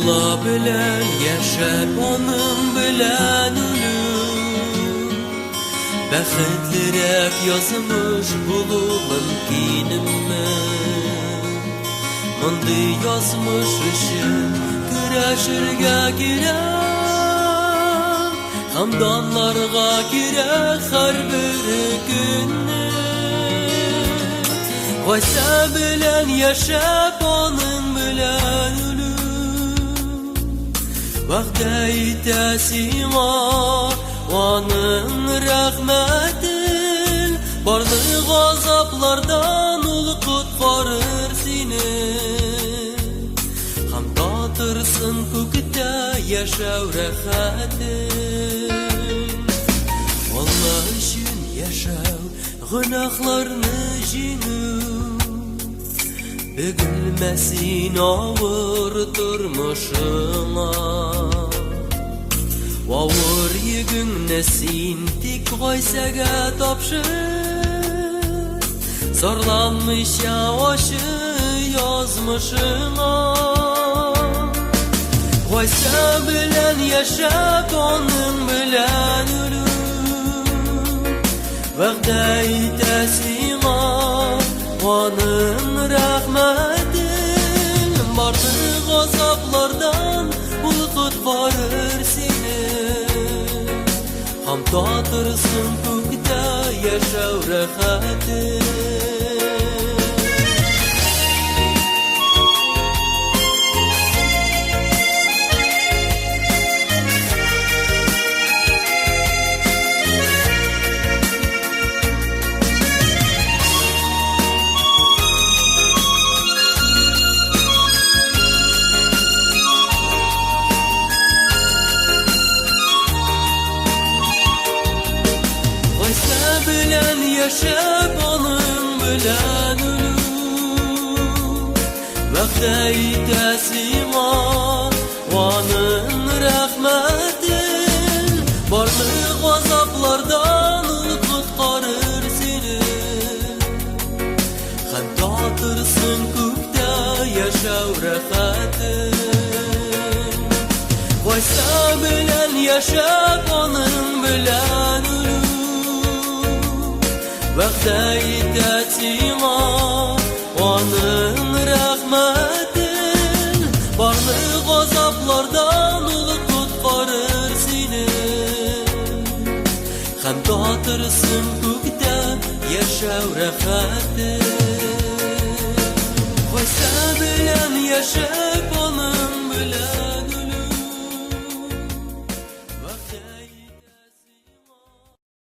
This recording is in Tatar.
Allah bilen yaşap onun bilen ölüm Bəxtlərək yazmış bulunun kinimə Mondy yazmış işim güreşirge girək Hamdanlarga girək her bir günü Vay sen bilen yaşap onun bilen ölüm Vakti tesima Onun rahmetin Barlık azaplardan ulu kutkarır seni Ham tatırsın kukta yaşav rahatin Allah için yaşav günahlarını jinu Bөгülmesin ağır durmuşuna Vavur yükünnesin tik koysaga tapşır Zorlanmış yavaşı yazmışına Koysa bilen yaşap onun bilen ölüm Vəqdəy təsima onun rahmetin Barlıq azaplardan ulu kutkarır seni Ham tatırsın kukta yaşav rahatin bilen yaşap onun bilen ölüm Vakti tesima onun rahmetin Barlık azaplardan kutkarır seni Hem tatırsın kukta yaşav rahatin Vaysa bilen yaşap onun bilen ölüm Vakti tesima onun rahmetin Barlık azaplardan ulu kutkarır seni Hem tatırsın kukta yaşav rahatin Vaysa bilen yaşap onun bilen